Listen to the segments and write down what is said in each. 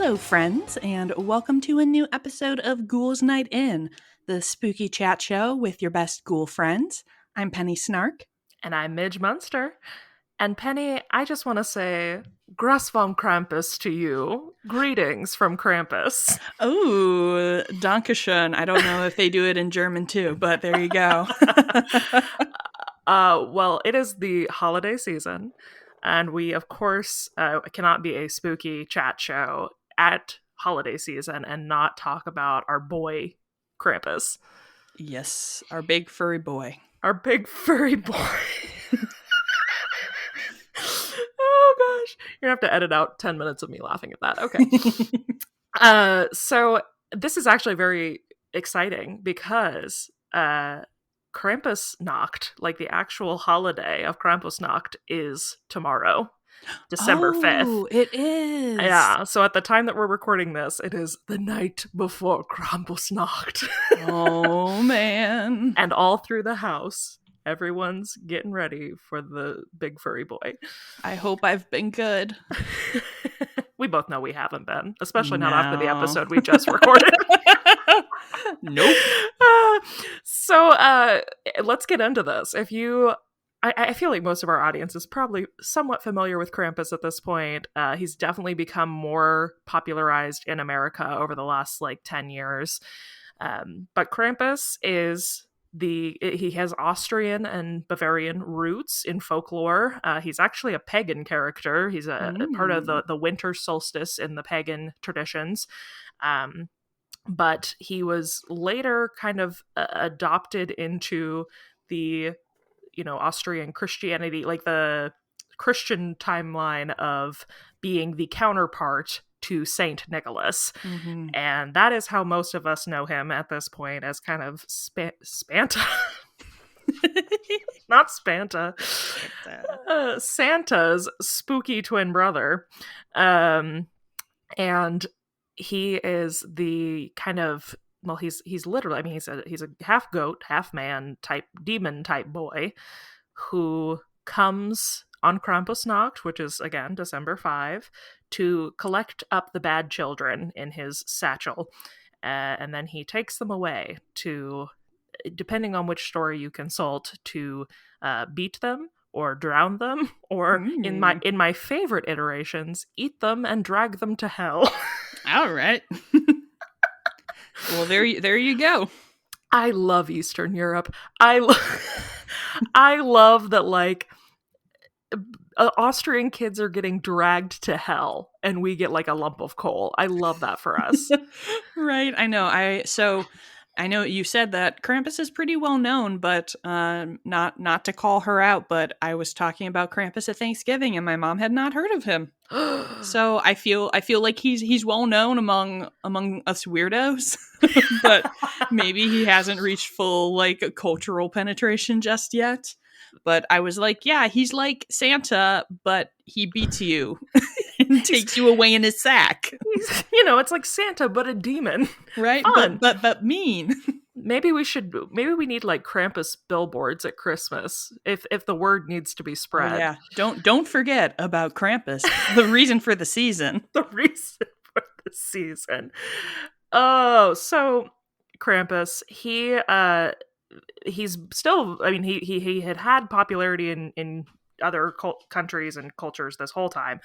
Hello, friends, and welcome to a new episode of Ghouls Night In, the spooky chat show with your best ghoul friends. I'm Penny Snark. And I'm Midge Munster. And Penny, I just want to say, Gruss vom Krampus to you. Greetings from Krampus. Oh, Dankeschön. I don't know if they do it in German too, but there you go. Well, it is the holiday season, and we, of course, cannot be a spooky chat show at holiday season and not talk about our boy, Krampus. Yes, our big furry boy. Our big furry boy. Oh gosh, you're gonna have to edit out 10 minutes of me laughing at that. Okay. So this is actually very exciting because Krampusnacht, like the actual holiday of Krampusnacht, is tomorrow, December 5th. Oh, it is. Yeah, so at the time that we're recording this, it is the night before Krampusnacht. Oh man. And all through the house, everyone's getting ready for the big furry boy. I hope I've been good. We both know we haven't been, especially No. not after the episode we just recorded. Nope. So let's get into this. If you, I feel like most of our audience is probably somewhat familiar with Krampus at this point. He's definitely become more popularized in America over the last 10 years. But Krampus is he has Austrian and Bavarian roots in folklore. He's actually a pagan character. He's a part of the winter solstice in the pagan traditions. But he was later kind of adopted into the, Austrian Christianity, like the Christian timeline of being the counterpart to Saint Nicholas. Mm-hmm. And that is how most of us know him at this point, as kind of Spanta. Not Spanta. Santa's spooky twin brother. And he is the kind of, well, he's literally, he's a half goat, half man type, demon type boy who comes on Krampusnacht, which is, again, December 5, to collect up the bad children in his satchel. And then he takes them away to, depending on which story you consult, to beat them or drown them, or in my favorite iterations, eat them and drag them to hell. All right. Well, there you go. I love Eastern Europe. I love that, Austrian kids are getting dragged to hell and we get a lump of coal. I love that for us. Right. I know. I know you said that Krampus is pretty well known, but not to call her out, but I was talking about Krampus at Thanksgiving and my mom had not heard of him. So I feel like he's well known among us weirdos, but maybe he hasn't reached full cultural penetration just yet. But I was like, yeah, he's like Santa, but he beats you and takes you away in his sack. It's like Santa, but a demon. Right? Fun. But mean. Maybe we need Krampus billboards at Christmas if the word needs to be spread. Oh, yeah. Don't forget about Krampus, the reason for the season. The reason for the season. Oh, so Krampus, he's still, he had popularity in other countries and cultures this whole time.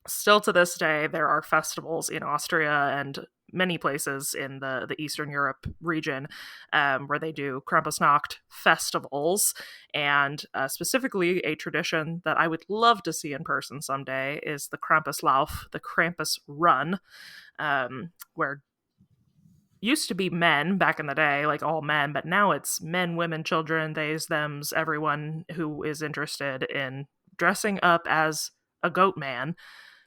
Still to this day, there are festivals in Austria and many places in the Eastern Europe region where they do Krampusnacht festivals. And specifically, a tradition that I would love to see in person someday is the Krampuslauf, the Krampus Run, where used to be men back in the day, all men, but now it's men, women, children, theys, thems, everyone who is interested in dressing up as a goat man.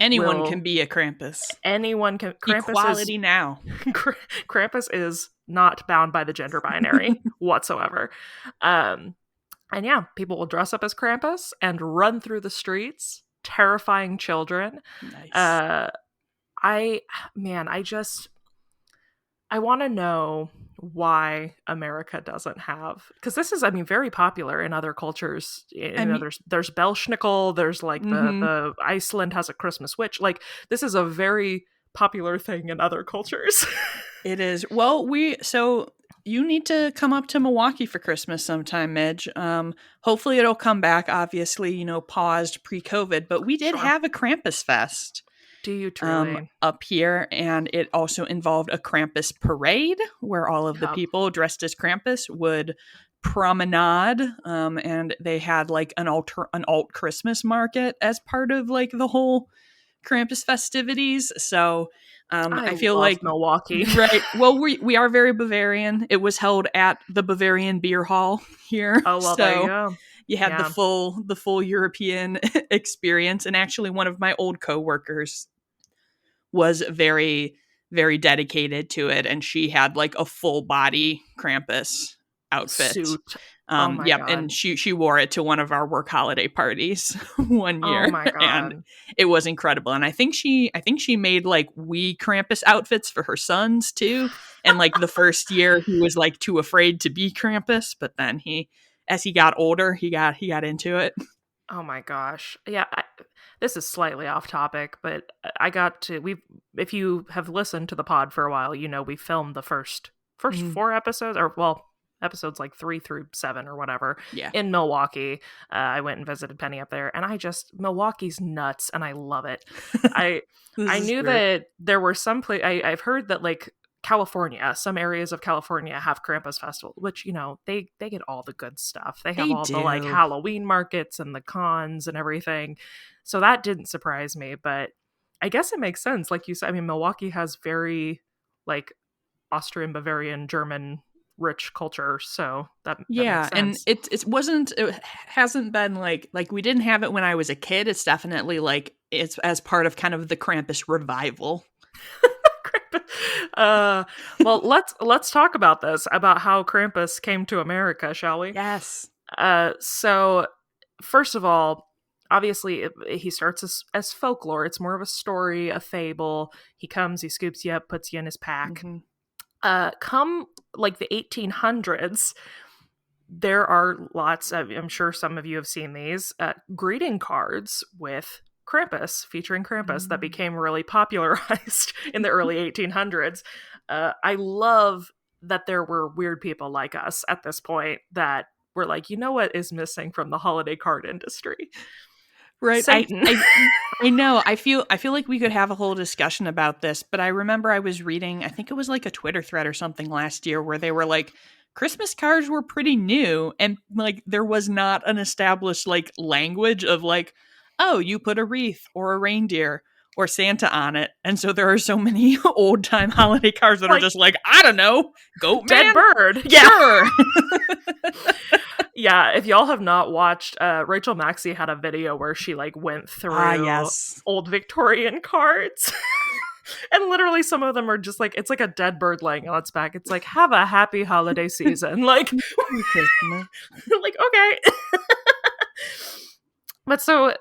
Anyone can be a Krampus. Anyone can. Equality now. Krampus is not bound by the gender binary whatsoever. And yeah, people will dress up as Krampus and run through the streets, terrifying children. Nice. I want to know why America doesn't have, because this is, I mean, very popular in other cultures. I mean, There's Belschnickel, there's like mhm. the Iceland has a Christmas witch. Like this is a very popular thing in other cultures. It is. Well, so you need to come up to Milwaukee for Christmas sometime, Midge. Hopefully it'll come back, obviously, paused pre-COVID, but we did Sure. have a Krampus Fest Do you truly? up here, and it also involved a Krampus parade where all of the Yep. people dressed as Krampus would promenade, and they had like an alt Christmas market as part of like the whole Krampus festivities. So I I feel love like Milwaukee. right. Well, we are very Bavarian. It was held at the Bavarian Beer Hall here, Oh, well, there you so go. you had Yeah. the full European experience. And actually, one of my old coworkers was very dedicated to it, and she had like a full body Krampus outfit. Suit. Oh my Yep, and God. she wore it to one of our work holiday parties one Oh year, my and God. it was incredible. And I think she made like wee Krampus outfits for her sons too. And like the first year, he was like too afraid to be Krampus, but then as he got older, he got into it. Oh my gosh. Yeah, this is slightly off topic, but I got to we if you have listened to the pod for a while, we filmed the first Mm, 4 episodes, or well, episodes like 3 through 7 or whatever, yeah, in Milwaukee. I went and visited Penny up there, and Milwaukee's nuts and I love it. I this I is knew great. that there were I've heard that like California, some areas of California have Krampus Festival, which, they get all the good stuff. They have They all the like do. Halloween markets and the cons and everything. So that didn't surprise me, but I guess it makes sense. Like you said, I mean, Milwaukee has very like Austrian, Bavarian, German rich culture, so that makes Yeah, and sense. it hasn't been like we didn't have it when I was a kid. It's definitely like it's as part of kind of the Krampus revival. uh well, let's talk about this, about how Krampus came to America, shall we? Yes. So first of all, obviously he starts as folklore. It's more of a story, a fable. He comes, he scoops you up, puts you in his pack. Hmm. Come like the 1800s, there are lots of, I'm sure some of you have seen these, greeting cards with Krampus, featuring Krampus, that became really popularized in the early 1800s. I love that there were weird people like us at this point that were like, you know what is missing from the holiday card industry? Right. Satan. I know. I feel like we could have a whole discussion about this, but I remember I was reading, I think it was like a Twitter thread or something last year where they were like Christmas cards were pretty new and like there was not an established like language of like, oh, you put a wreath or a reindeer or Santa on it. And so there are so many old time holiday cards that are Like, just like, I don't know, goat dead man? bird. Yeah. Sure. Yeah, if y'all have not watched, Rachel Maxey had a video where she like went Ah, through yes. old Victorian cards. And literally some of them are just like, it's like a dead bird laying on its back. It's like, have a happy holiday season. Like, Merry Christmas. like, okay. But so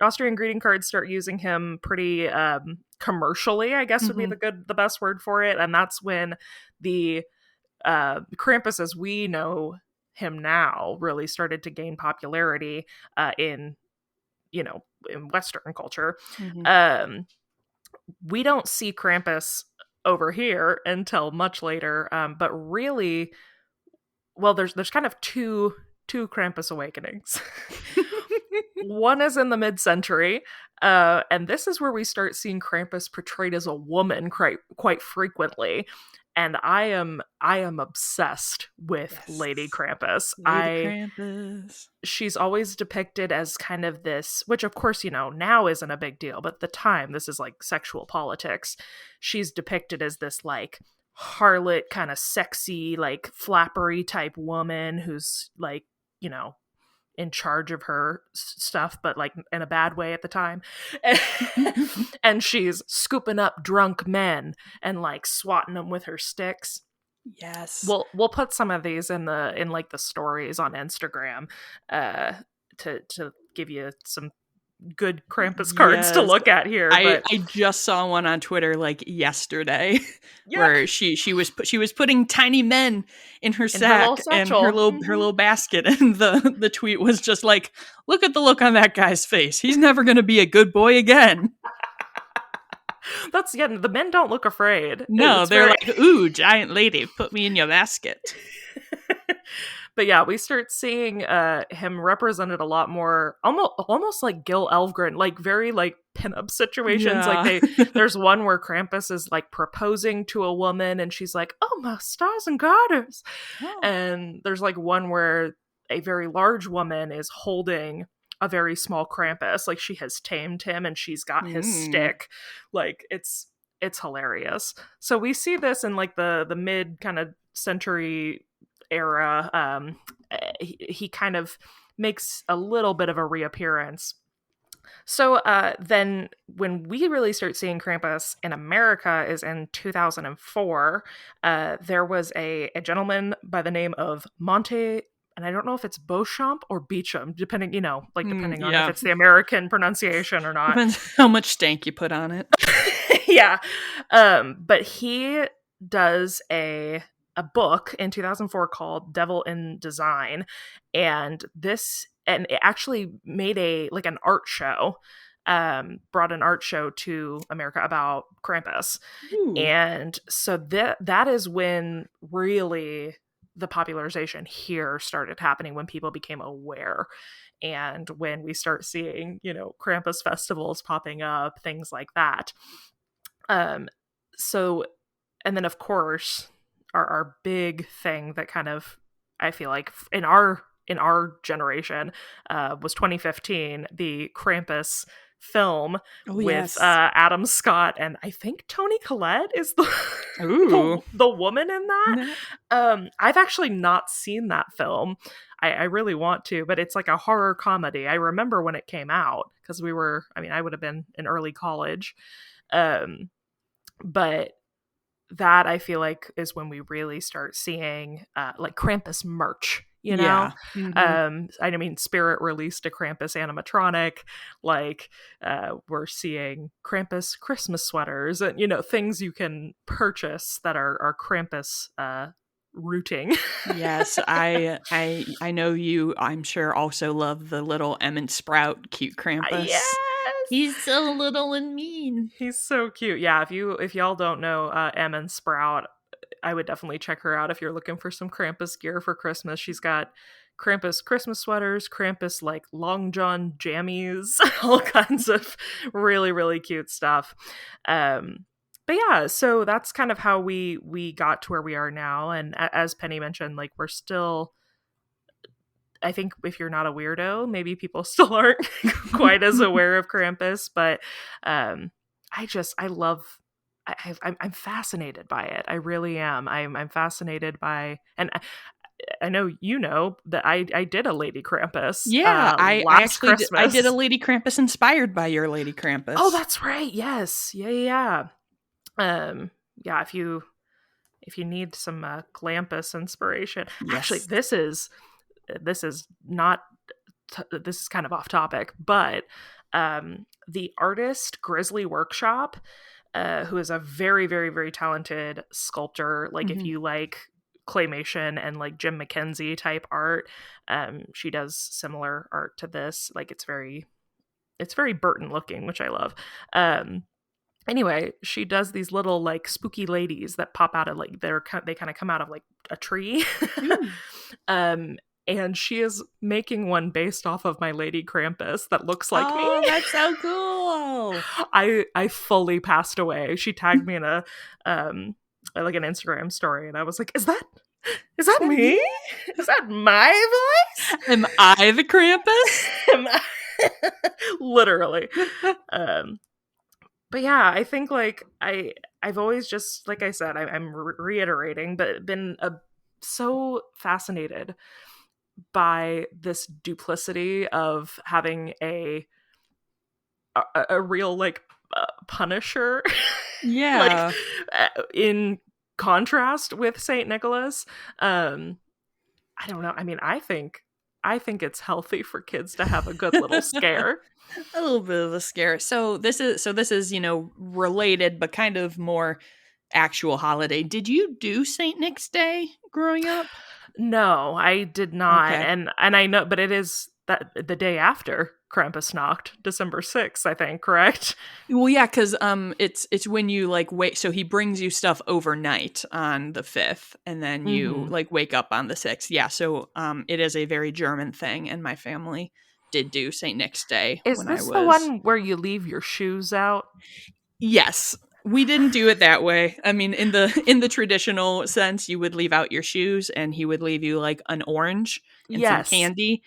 Austrian greeting cards start using him pretty commercially, I guess would be Hmm. the best word for it. And that's when the Krampus as we know him now really started to gain popularity in in Western culture. Hmm. Um, we don't see Krampus over here until much later, but really, well, there's kind of two Krampus awakenings. One is in the mid-century, and this is where we start seeing Krampus portrayed as a woman quite frequently. And I am obsessed with Lady Yes. Krampus. Lady Krampus. She's always depicted as kind of this, which of course, now isn't a big deal, but at the time, this is like sexual politics. She's depicted as this like harlot, kind of sexy, like flappery type woman who's like, in charge of her stuff, but like in a bad way at the time. And she's scooping up drunk men and like swatting them with her sticks. Yes. We'll put some of these in like the stories on Instagram, to give you some good Krampus cards to Yes. look at here, I but I just saw one on Twitter like yesterday yeah, where she was putting tiny men in her in her little sack and satchel. her little basket, and the tweet was just like, look at the look on that guy's face. He's never going to be a good boy again. That's the men don't look afraid. No, It's they're very like, ooh, giant lady, put me in your basket. But yeah, we start seeing him represented a lot more, almost like Gil Elfgren, like very like pinup situations. Like Yeah. there's one where Krampus is like proposing to a woman, and she's like, "Oh my stars and garters," Oh. and there's like one where a very large woman is holding a very small Krampus, like she has tamed him and she's got his stick. Like it's hilarious. So we see this in like the mid kind of century era. He kind of makes a little bit of a reappearance. So then when we really start seeing Krampus in America is in 2004. There was a gentleman by the name of Monte, and I don't know if it's Beauchamp or Beecham, depending, depending on if Yeah. it's the American pronunciation or not. Depends how much stank you put on it. Yeah. But he does a book in 2004 called Devil in Design, and it actually made an art show, brought an art show to America about Krampus. Ooh. And so that is when really the popularization here started happening, when people became aware, and when we start seeing, Krampus festivals popping up, things like that. So, and then of course, our big thing that kind of, I feel like in our generation, was 2015, the Krampus film with yes. Adam Scott, and I think Toni Collette is the Ooh. the woman in that. I've actually not seen that film. I really want to, but it's like a horror comedy. I remember when it came out because I would have been in early college. But that, I feel like, is when we really start seeing like Krampus merch, Yeah. Mm-hmm. I mean, Spirit released a Krampus animatronic, like we're seeing Krampus Christmas sweaters, and things you can purchase that are Krampus rooting. Yes, I know you, I'm sure, also love the little Emmett Sprout cute Krampus. Yes, He's so little and mean. he's so cute. Yeah, if y'all don't know Em and Sprout, I would definitely check her out if you're looking for some Krampus gear for Christmas. She's got Krampus Christmas sweaters, Krampus like long john jammies, all kinds of really, really cute stuff. But yeah, so that's kind of how we got to where we are now. And as Penny mentioned, like we're still, I think if you're not a weirdo, maybe people still aren't quite as aware of Krampus, but I love, I'm fascinated by it. I really am. I'm fascinated by, and I know that I did a Lady Krampus. Yeah, I last actually Christmas. I did a Lady Krampus inspired by your Lady Krampus. Oh, that's right. Yes. Yeah. Yeah. If you need some Glampus inspiration, Yes. actually, this is not. This is kind of off topic, but the artist Grizzly Workshop, who is a very, very, very talented sculptor. Like if you like claymation and like Jim McKenzie type art, she does similar art to this. Like it's very Burton looking, which I love. Anyway, she does these little like spooky ladies that pop out of like they kind of come out of like a tree. And she is making one based off of my Lady Krampus that looks like me. Oh, that's so cool. I fully passed away. She tagged me in a like an Instagram story, and I was like, is that me? Is that my voice? Am I the Krampus? Literally. But yeah, I think like I've always, just like I said, I'm reiterating, but been so fascinated by this duplicity of having a real like Punisher, Yeah. like in contrast with Saint Nicholas. I don't know. I mean, I think I think it's healthy for kids to have a good little scare. A little bit of a scare. So this is, related but kind of more actual holiday. Did you do St. Nick's Day growing up? No, I did not. Okay. And I know, but it is that the day after Krampusnacht, December 6th, I think, correct? Well, yeah, because it's when you like wait. So he brings you stuff overnight on the 5th, and then you Mm-hmm. like wake up on the 6th. Yeah, so it is a very German thing, and my family did do Saint Nick's Day Is when I this the was. one where you leave your shoes out? Yes, we didn't do it that way. I mean, in the traditional sense, you would leave out your shoes, and he would leave you like an orange and some Yes. candy.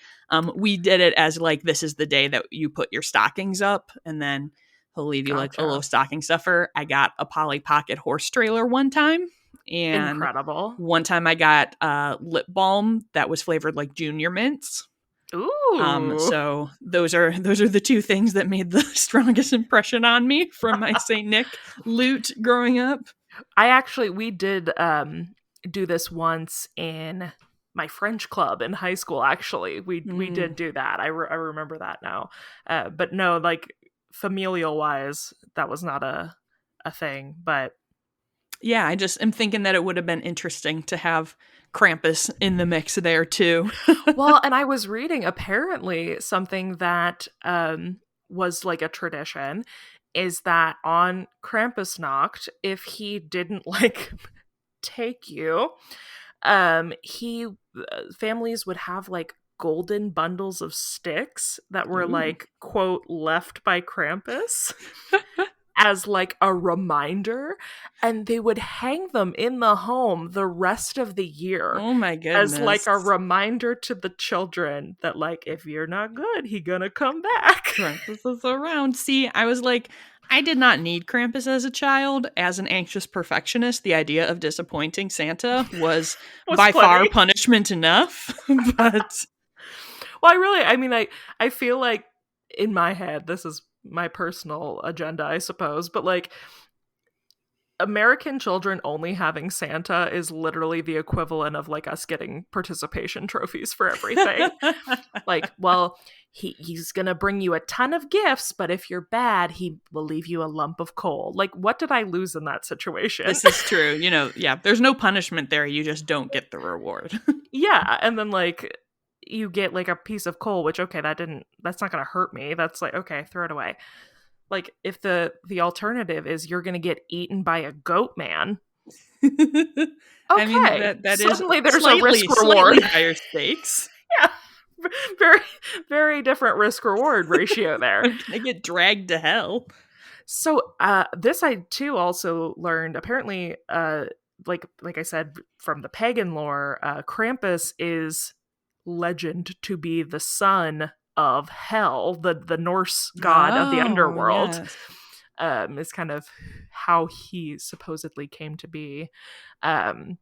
We did it as like this is the day that you put your stockings up, and then he'll leave you like a little Gotcha. stocking stuffer. I got a Polly Pocket horse trailer one time, and Incredible. one time I got lip balm that was flavored like Junior Mints. Ooh. So those are the two things that made the strongest impression on me from my Saint Nick loot growing up. We did do this once in my French club in high school. Actually, we Mm. did do that. I remember that now. But no, like familial wise, that was not a thing. But Yeah, I just am thinking that it would have been interesting to have Krampus in the mix there too. well, and I was reading apparently something that was like a tradition is that on Krampusnacht, if he didn't like take you, he families would have like golden bundles of sticks that were Ooh. like quote left by Krampus as like a reminder, and they would hang them in the home the rest of the year Oh my as like goodness. a reminder to the children that like if you're not good, he gonna come back. Krampus is around. See, I was like, I did not need Krampus as a child. As an anxious perfectionist, the idea of disappointing Santa was Was by far plenty. punishment enough. But Well, I feel like in my head, this is my personal agenda, I suppose, but like American children only having Santa is literally the equivalent of like us getting participation trophies for everything. Like, well, he's gonna bring you a ton of gifts, but if you're bad, he will leave you a lump of coal. Like, what did I lose in that situation? this is true. Yeah, there's no punishment there. You just don't get the reward. Yeah, and then like you get like a piece of coal, which okay, that's not gonna hurt me. That's like, okay, throw it away. Like if the alternative is you're gonna get eaten by a goat man, I mean, okay, that is suddenly there's a slightly risk reward. higher stakes. Yeah, very very different risk reward ratio there. I'm gonna get dragged to hell. So this I too also learned apparently like I said from the pagan lore, Krampus is legend to be the son of Hel, the Norse god of the Oh, underworld. yes. Is kind of how he supposedly came to be. And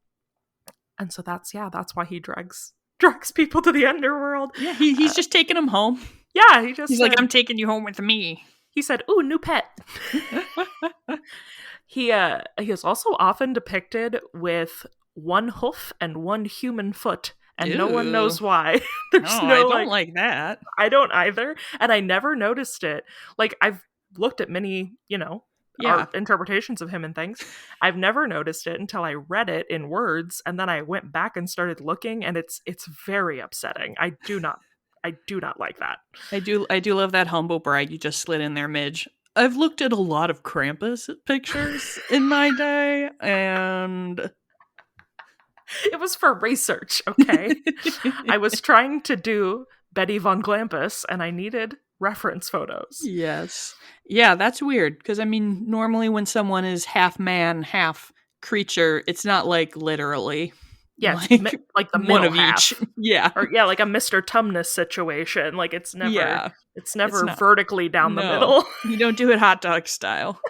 so that's why he drags people to the underworld. Yeah, he's just taking him home. Yeah, he just He's said, like, I'm taking you home with me. he said, "Ooh, new pet." He is also often depicted with one hoof and one human foot, and no one Ew. knows why. There's No, I no don't like like that. I don't either, and I never noticed it. Like I've looked at many, Yeah. art interpretations of him and things. I've never noticed it until I read it in words, and then I went back and started looking, and it's very upsetting. I do not like that. I do love that humble brag you just slid in there, Midge. I've looked at a lot of Krampus pictures in my day, and It was for research, okay? I was trying to do Betty von Glampus, and I needed reference photos. Yes. Yeah, that's weird. Because, I mean, normally when someone is half man, half creature, it's not like literally. Yeah, Like like the one middle of each. half. Yeah. Or yeah, like a Mr. Tumnus situation. Like it's never Yeah. it's It's never not. vertically down the No. middle. You don't do it hot dog style.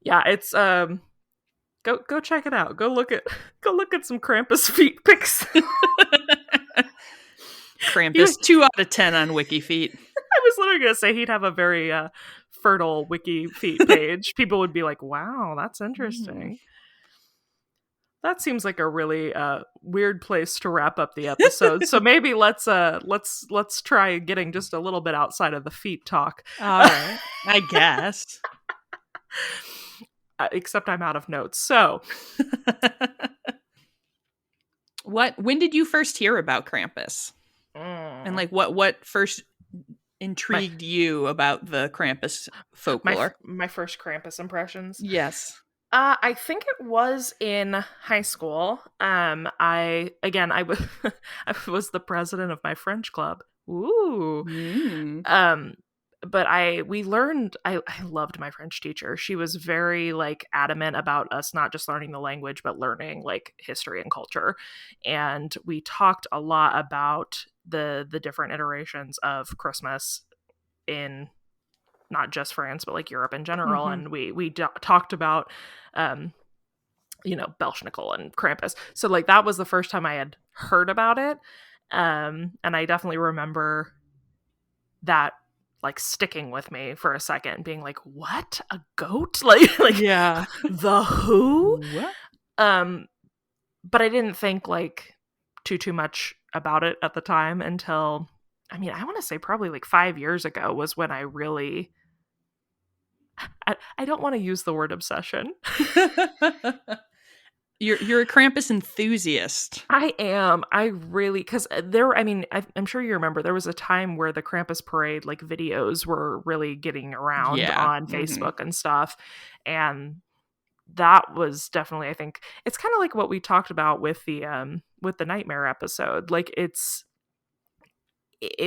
Yeah, it's go check it out. Go look at some Krampus feet pics. Krampus, 2 out of 10 on Wikifeet. I was literally gonna say he'd have a very fertile Wikifeet page. People would be like, "Wow, that's interesting." that seems like a really weird place to wrap up the episode. So maybe let's try getting just a little bit outside of the feet talk. All right, I guess. Except I'm out of notes. So, when did you first hear about Krampus? And like what first intrigued you about the Krampus folklore? My first Krampus impressions. Yes. I think it was in high school. I was the president of my French club. Ooh. But I loved my French teacher. She was very like adamant about us not just learning the language, but learning like history and culture. And we talked a lot about the different iterations of Christmas in not just France, but like Europe in general. And we talked about, Belschnickel and Krampus. So like that was the first time I had heard about it. And I definitely remember that like sticking with me for a second, being like, what? A goat? Like yeah. The who? What? But I didn't think like too much about it at the time until, I want to say probably like 5 years ago was when I really, I don't want to use the word obsession. You're a Krampus enthusiast. I am. I really, because I'm sure you remember there was a time where the Krampus parade like videos were really getting around on Facebook and stuff, and that was definitely, I think it's kind of like what we talked about with the Nightmare episode. Like it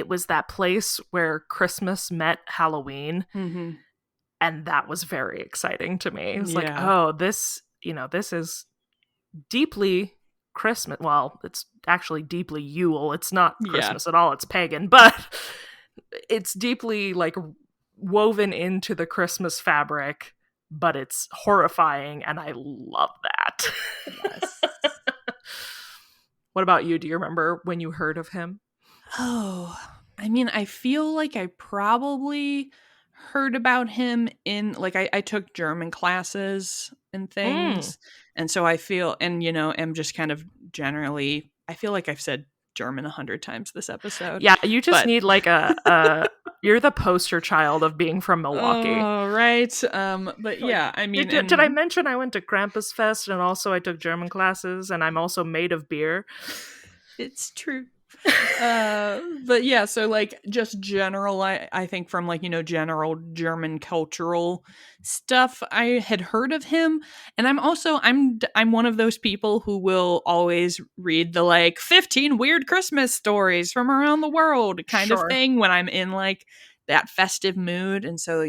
was that place where Christmas met Halloween, and that was very exciting to me. It's like, oh, this is deeply Christmas. Well, it's actually deeply Yule. It's not Christmas at all. It's pagan, but it's deeply like woven into the Christmas fabric, but it's horrifying, and I love that. Yes. What about you? Do you remember when you heard of him? Oh, I feel like I probably heard about him in like I took German classes and things, and so I feel, and am just kind of generally, I feel like I've said German 100 times this episode. Yeah, you just need like a you're the poster child of being from Milwaukee. Oh, right. But yeah, did I mention I went to Krampus Fest and also I took German classes and I'm also made of beer? It's true. But yeah, so like just general, I think from like, general German cultural stuff, I had heard of him. And I'm one of those people who will always read the like 15 weird Christmas stories from around the world kind of thing when I'm in like that festive mood. And so,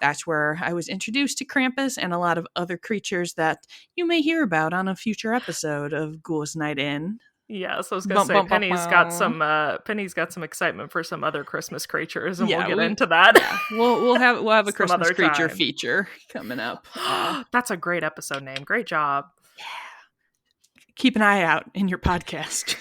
that's where I was introduced to Krampus and a lot of other creatures that you may hear about on a future episode of Ghouls Night In. Yeah, so I was gonna say Penny's got some excitement for some other Christmas creatures, and we'll get into that. Yeah. We'll have a Christmas creature feature coming up. That's a great episode name. Great job. Yeah. Keep an eye out in your podcast.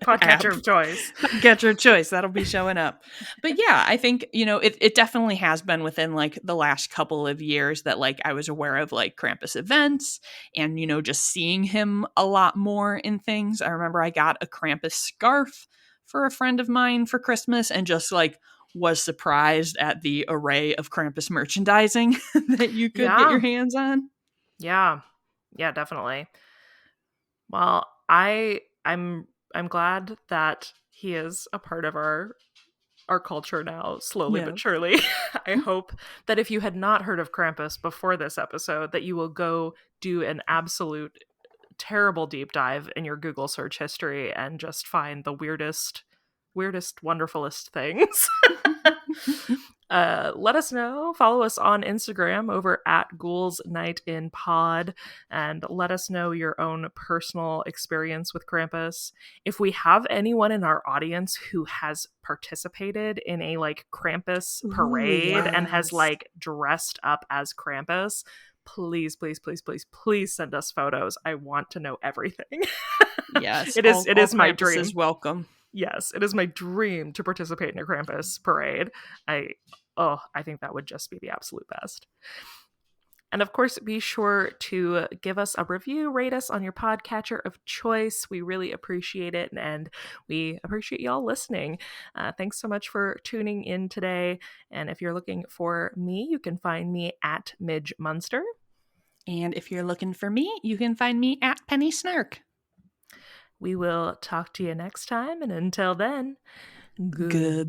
Podcatcher of choice. Podcatcher of choice. That'll be showing up. But yeah, I think, it definitely has been within like the last couple of years that like I was aware of like Krampus events and, just seeing him a lot more in things. I remember I got a Krampus scarf for a friend of mine for Christmas and just like was surprised at the array of Krampus merchandising that you could get your hands on. Yeah. Yeah, definitely. Well, I'm glad that he is a part of our culture now, slowly but surely. I hope that if you had not heard of Krampus before this episode, that you will go do an absolute terrible deep dive in your Google search history and just find the weirdest, wonderfulest things. Let us know. Follow us on Instagram over at Ghouls Night In Pod, and let us know your own personal experience with Krampus. If we have anyone in our audience who has participated in a like Krampus parade and has like dressed up as Krampus, please send us photos. I want to know everything. Yes, it is my dream. Is welcome. Yes, it is my dream to participate in a Krampus parade. I think that would just be the absolute best. And of course, be sure to give us a review, rate us on your podcatcher of choice. We really appreciate it, and we appreciate y'all listening. Thanks so much for tuning in today. And if you're looking for me, you can find me at Midge Munster. And if you're looking for me, you can find me at Penny Snark. We will talk to you next time, and until then, goodbye.